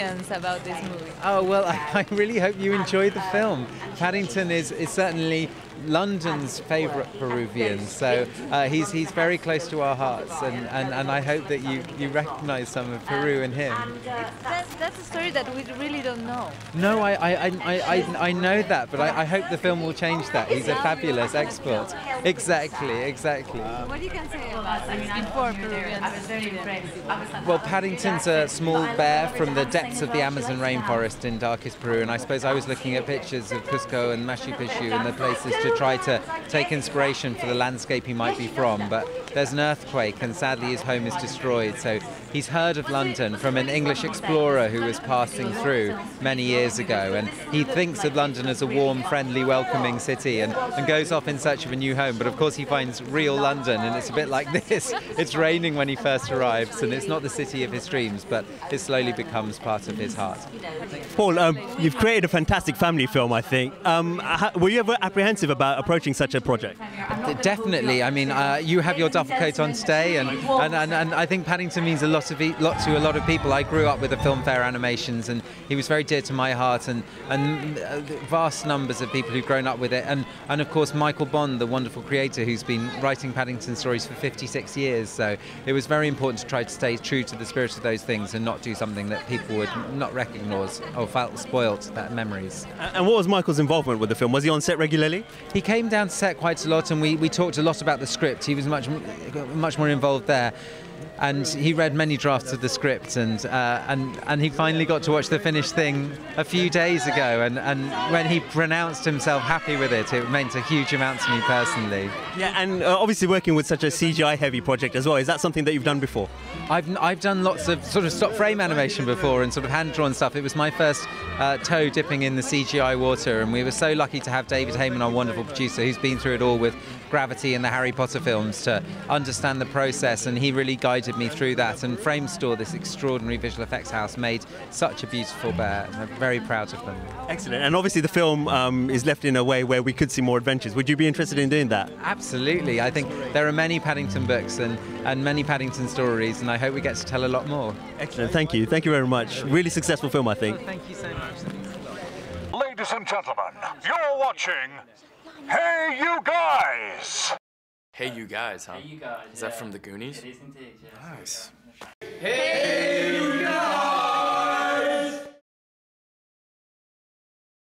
Peruvians about this movie? Oh, well, I really hope you enjoy the film. Paddington is certainly London's favourite Peruvian, so he's very close to our hearts, and I hope that you recognise some of Peru in him. That's a story that we really don't know. No, I know that, but I hope the film will change that. He's a fabulous export. Exactly. What you can say about before Peruvians? I was very impressed. Well, Paddington's a small bear from the depths of the Amazon rainforest in darkest Peru, and I suppose I was looking at pictures of Cusco and Machu Picchu and the places to try to take inspiration for the landscape he might be from, but there's an earthquake and sadly his home is destroyed, so he's heard of London from an English explorer who was passing through many years ago, and he thinks of London as a warm, friendly, welcoming city and goes off in search of a new home, but of course he finds real London and it's a bit like this. It's raining when he first arrives and it's not the city of his dreams, but it slowly becomes part of his heart. Paul, you've created a fantastic family film, I think. Were you ever apprehensive about approaching such a project? Definitely. I mean, you have your duffel coat on today, and I think Paddington means a lot to a lot of people. I grew up with the Filmfare animations, and he was very dear to my heart, and vast numbers of people who've grown up with it, and of course Michael Bond, the wonderful creator who's been writing Paddington stories for 56 years. So it was very important to try to stay true to the spirit of those things and not do something that people would not recognise or felt spoilt that memories. And what was Michael's involvement with the film? Was he on set regularly? He came down to set quite a lot, and we talked a lot about the script. He was much more involved there. And he read many drafts of the script, and he finally got to watch the finished thing a few days ago. And when he pronounced himself happy with it, it meant a huge amount to me personally. Yeah, and obviously working with such a CGI-heavy project as well, is that something that you've done before? I've done lots of sort of stop frame animation before and sort of hand-drawn stuff. It was my first toe dipping in the CGI water, and we were so lucky to have David Heyman, our wonderful producer, who's been through it all with Gravity and the Harry Potter films, to understand the process, and he really guided me through that. And Frame Store, this extraordinary visual effects house, made such a beautiful bear, and I'm very proud of them. Excellent. And obviously the film is left in a way where we could see more adventures. Would you be interested in doing that? Absolutely. I think there are many Paddington books and many Paddington stories, and I hope we get to tell a lot more. Excellent. Thank you very much. Really successful film, I think. Oh, thank you so much. Ladies and gentlemen, you're watching Hey You Guys! Hey You Guys, huh? Hey You Guys. Is that from the Goonies? It is indeed, yeah. Nice. Hey You